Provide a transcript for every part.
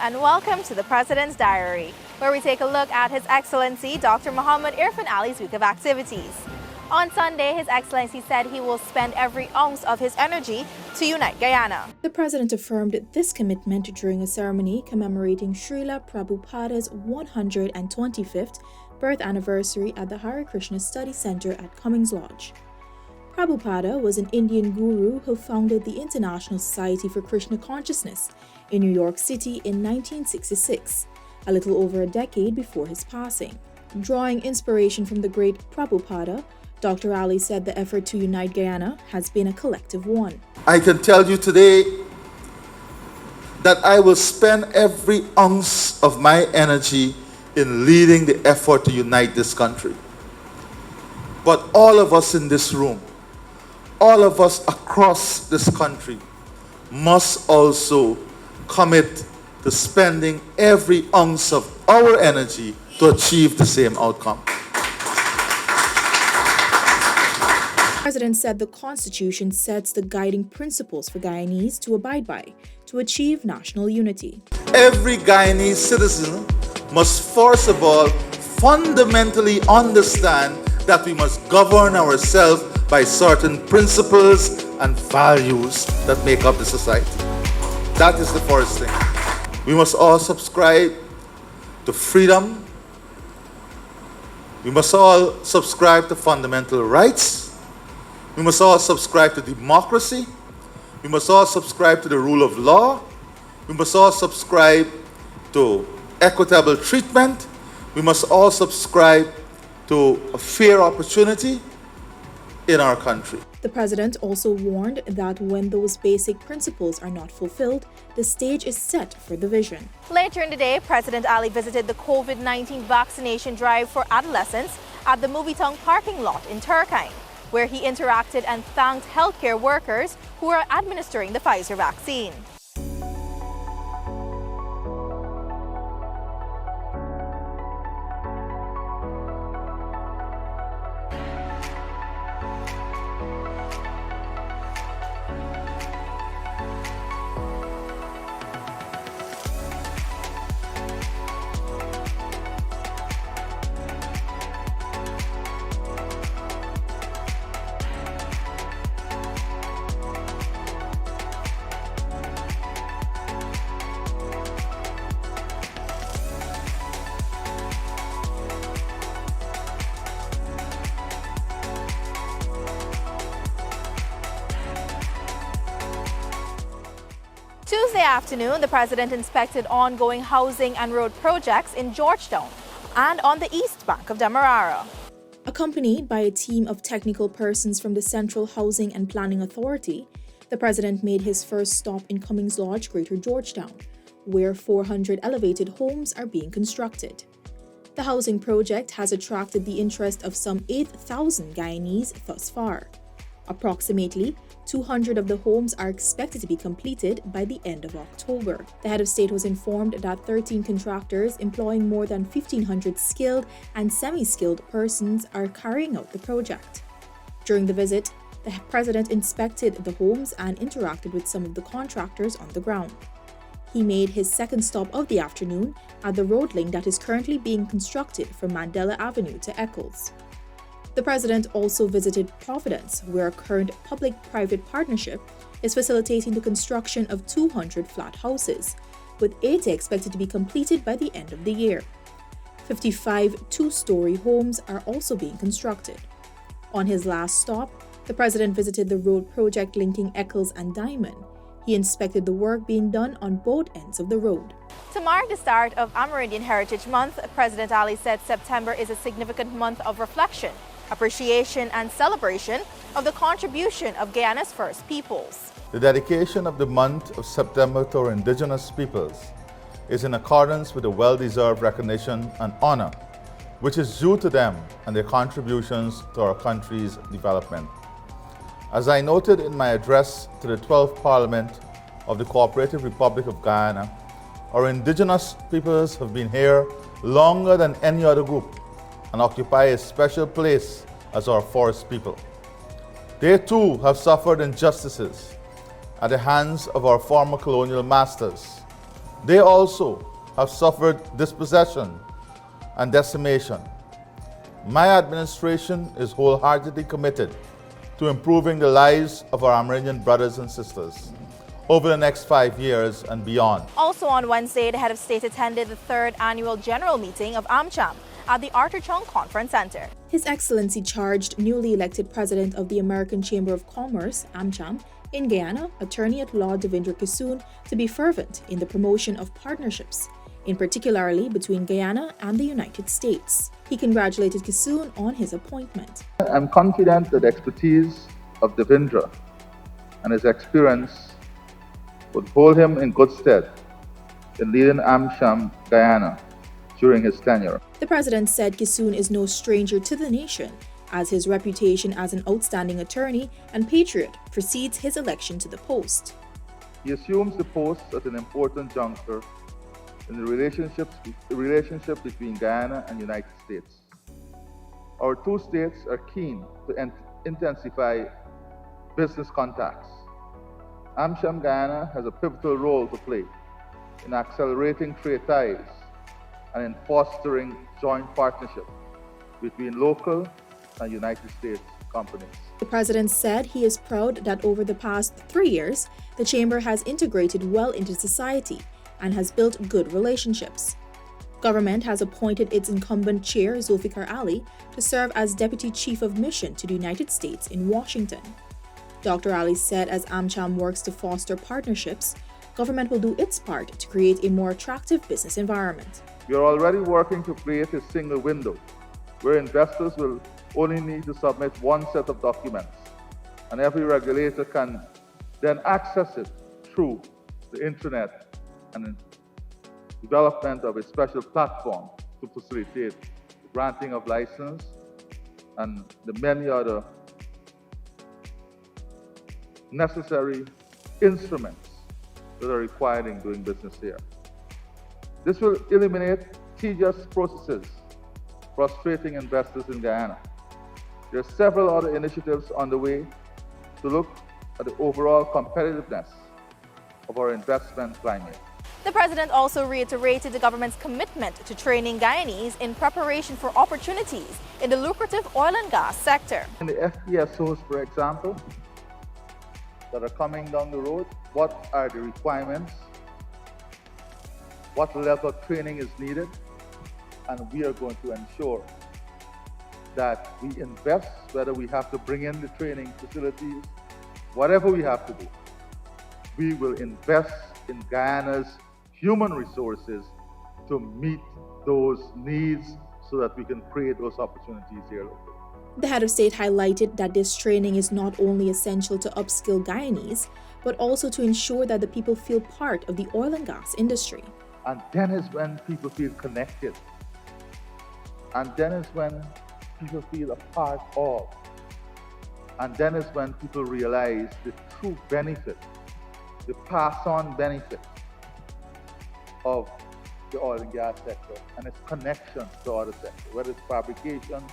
and welcome to the President's Diary, where we take a look at His Excellency Dr. Mohamed Irfaan Ali's week of activities. On Sunday, His Excellency said he will spend every ounce of his energy to unite Guyana. The President affirmed this commitment during a ceremony commemorating Srila Prabhupada's 125th birth anniversary at the Hare Krishna Study Center at Cummings Lodge. Prabhupada was an Indian guru who founded the International Society for Krishna Consciousness in New York City in 1966, a little over a decade before his passing. Drawing inspiration from the great Prabhupada, Dr. Ali said the effort to unite Guyana has been a collective one. I can tell you today that I will spend every ounce of my energy in leading the effort to unite this country. But all of us in this room, all of us across this country must also commit to spending every ounce of our energy to achieve the same outcome. The President said the Constitution sets the guiding principles for Guyanese to abide by to achieve national unity. Every Guyanese citizen must first of all fundamentally understand that we must govern ourselves by certain principles and values that make up the society. That is the first thing. We must all subscribe to freedom. We must all subscribe to fundamental rights. We must all subscribe to democracy. We must all subscribe to the rule of law. We must all subscribe to equitable treatment. We must all subscribe to a fair opportunity in our country. The President also warned that when those basic principles are not fulfilled, the stage is set for division. Later in the day, President Ali visited the COVID-19 vaccination drive for adolescents at the Movitown parking lot in Turkine, where he interacted and thanked healthcare workers who are administering the Pfizer vaccine. Tuesday afternoon, the President inspected ongoing housing and road projects in Georgetown and on the east bank of Demerara. Accompanied by a team of technical persons from the Central Housing and Planning Authority, the President made his first stop in Cummings Lodge, Greater Georgetown, where 400 elevated homes are being constructed. The housing project has attracted the interest of some 8,000 Guyanese thus far. Approximately 200 of the homes are expected to be completed by the end of October. The head of state was informed that 13 contractors employing more than 1,500 skilled and semi-skilled persons are carrying out the project. During the visit, the President inspected the homes and interacted with some of the contractors on the ground. He made his second stop of the afternoon at the road link that is currently being constructed from Mandela Avenue to Eccles. The President also visited Providence, where a current public-private partnership is facilitating the construction of 200 flat houses, with 80 expected to be completed by the end of the year. 55 two-story homes are also being constructed. On his last stop, the President visited the road project linking Eccles and Diamond. He inspected the work being done on both ends of the road. To mark the start of Amerindian Heritage Month, President Ali said September is a significant month of reflection, appreciation and celebration of the contribution of Guyana's First Peoples. The dedication of the month of September to our indigenous peoples is in accordance with the well-deserved recognition and honor which is due to them and their contributions to our country's development. As I noted in my address to the 12th Parliament of the Cooperative Republic of Guyana, our indigenous peoples have been here longer than any other group and occupy a special place as our forest people. They too have suffered injustices at the hands of our former colonial masters, They also have suffered dispossession and decimation. My administration is wholeheartedly committed to improving the lives of our Amerindian brothers and sisters over the next 5 years and beyond. Also on Wednesday, the head of state attended the 3rd annual general meeting of AmCham at the Arthur Chung Conference Center. His Excellency charged newly elected president of the American Chamber of Commerce, AmCham, in Guyana, attorney at law Devendra Kissoon, to be fervent in the promotion of partnerships, in particularly between Guyana and the United States. He congratulated Kissoon on his appointment. I'm confident that the expertise of Devendra and his experience would hold him in good stead in leading AmCham Guyana during his tenure. The president said Kissoon is no stranger to the nation, as his reputation as an outstanding attorney and patriot precedes his election to the post. He assumes the post at an important juncture in the relationship between Guyana and the United States. Our two states are keen to intensify business contacts. AmCham Guyana has a pivotal role to play in accelerating trade ties and in fostering joint partnership between local and United States companies. The president said he is proud that over the past 3 years, the chamber has integrated well into society and has built good relationships. Government has appointed its incumbent chair, Zulfikar Ali, to serve as Deputy Chief of Mission to the United States in Washington. Dr. Ali said as AmCham works to foster partnerships, government will do its part to create a more attractive business environment. We are already working to create a single window where investors will only need to submit one set of documents, and every regulator can then access it through the internet and development of a special platform to facilitate the granting of license and the many other necessary instruments that are required in doing business here. This will eliminate tedious processes frustrating investors in Guyana. There are several other initiatives on the way to look at the overall competitiveness of our investment climate. The president also reiterated the government's commitment to training Guyanese in preparation for opportunities in the lucrative oil and gas sector. In the FPSOs, for example, that are coming down the road, what are the requirements? What level of training is needed? And we are going to ensure that we invest, whether we have to bring in the training facilities, whatever we have to do. We will invest in Guyana's human resources to meet those needs so that we can create those opportunities here locally. The head of state highlighted that this training is not only essential to upskill Guyanese, but also to ensure that the people feel part of the oil and gas industry. And then is when people feel connected. And then is when people feel a part of. And then is when people realize the true benefit, the pass-on benefit of the oil and gas sector and its connection to other sectors, whether it's fabrication,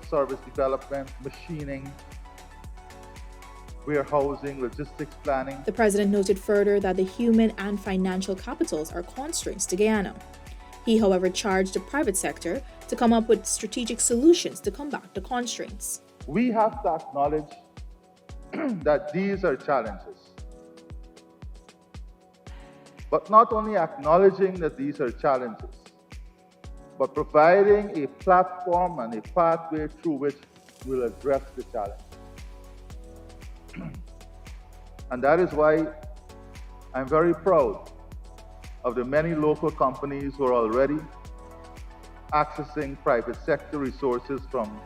service development, machining, warehousing, logistics planning. The president noted further that the human and financial capitals are constraints to Guyana. He, however, charged the private sector to come up with strategic solutions to combat the constraints. We have to acknowledge that these are challenges. But not only acknowledging that these are challenges, but providing a platform and a pathway through which we'll address the challenge. And that is why I'm very proud of the many local companies who are already accessing private sector resources from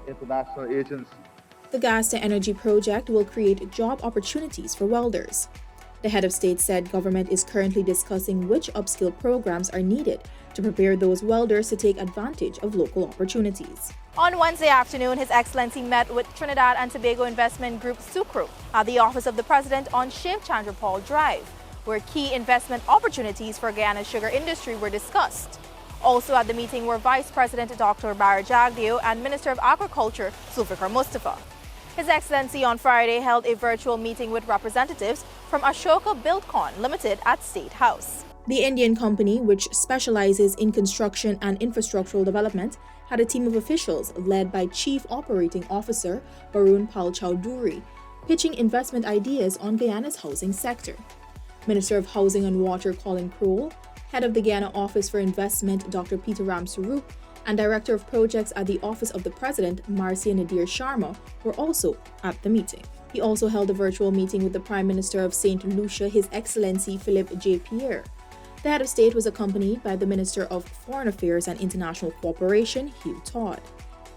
international agencies. The gas to energy project will create job opportunities for welders. The head of state said government is currently discussing which upskill programs are needed to prepare those welders to take advantage of local opportunities. On Wednesday afternoon, His Excellency met with Trinidad and Tobago investment group Sucre at the office of the president on Shiv Chandra Paul Drive, where key investment opportunities for Guyana's sugar industry were discussed. Also at the meeting were Vice President Dr. Bara Jagdeo and Minister of Agriculture Zulfikar Mustafa. His Excellency on Friday held a virtual meeting with representatives from Ashoka Buildcon Limited at State House. The Indian company, which specializes in construction and infrastructural development, had a team of officials led by Chief Operating Officer Varun Pal Chowdhury, pitching investment ideas on Guyana's housing sector. Minister of Housing and Water Colin Crowell, Head of the Guyana Office for Investment Dr. Peter Ram Sarup, and Director of Projects at the Office of the President Marcia Nadir Sharma were also at the meeting. He also held a virtual meeting with the Prime Minister of St. Lucia, His Excellency Philippe J. Pierre. The head of state was accompanied by the Minister of Foreign Affairs and International Cooperation, Hugh Todd.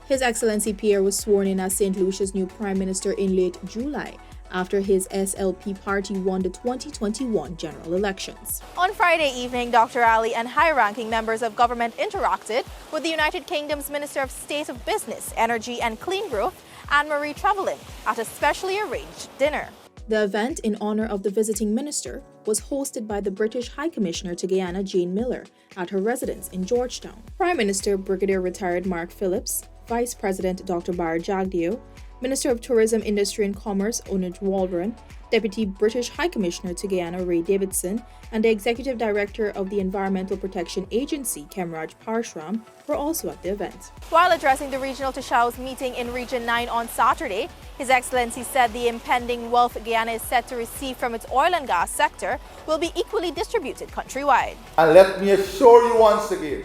His Excellency Pierre was sworn in as St. Lucia's new Prime Minister in late July, after his SLP party won the 2021 general elections. On Friday evening, Dr. Ali and high-ranking members of government interacted with the United Kingdom's Minister of State of Business, Energy and Clean Growth, Anne-Marie Trevelyan, at a specially arranged dinner. The event, in honor of the visiting minister, was hosted by the British High Commissioner to Guyana, Jane Miller, at her residence in Georgetown. Prime Minister Brigadier Retired Mark Phillips, Vice President Dr. Bar Jagdeo, Minister of Tourism, Industry and Commerce Onaj Waldron, Deputy British High Commissioner to Guyana Ray Davidson, and the Executive Director of the Environmental Protection Agency Kemraj Parshram were also at the event. While addressing the Regional Tashaus meeting in Region 9 on Saturday, His Excellency said the impending wealth Guyana is set to receive from its oil and gas sector will be equally distributed countrywide. And let me assure you once again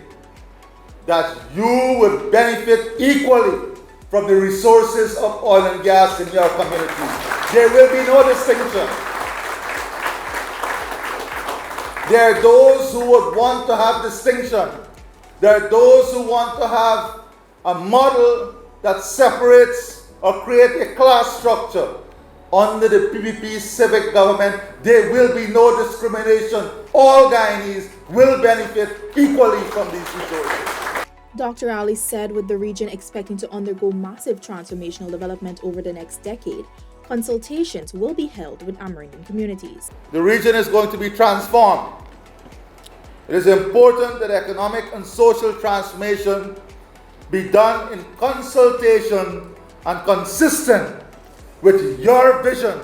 that you will benefit equally from the resources of oil and gas in your community. There will be no distinction. There are those who would want to have distinction. There are those who want to have a model that separates or create a class structure. Under the PPP civic government, there will be no discrimination. All Guyanese will benefit equally from these resources. Dr. Ali said with the region expecting to undergo massive transformational development over the next decade, consultations will be held with Amerindian communities. The region is going to be transformed. It is important that economic and social transformation be done in consultation and consistent with your vision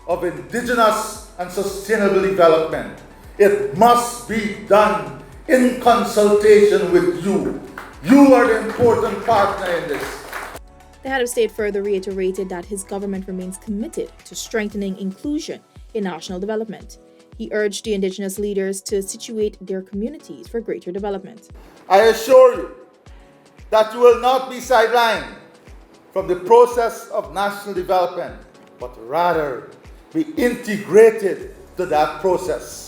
of indigenous and sustainable development. It must be done in consultation with you. You are the important partner in this. The head of state further reiterated that his government remains committed to strengthening inclusion in national development. He urged the indigenous leaders to situate their communities for greater development. I assure you that you will not be sidelined from the process of national development, but rather be integrated to that process.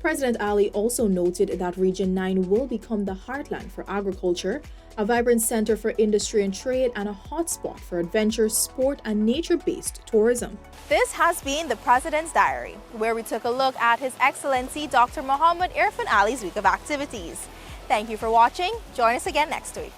President Ali also noted that Region 9 will become the heartland for agriculture, a vibrant center for industry and trade, and a hotspot for adventure, sport, and nature-based tourism. This has been the President's Diary, where we took a look at His Excellency Dr. Mohamed Irfaan Ali's week of activities. Thank you for watching. Join us again next week.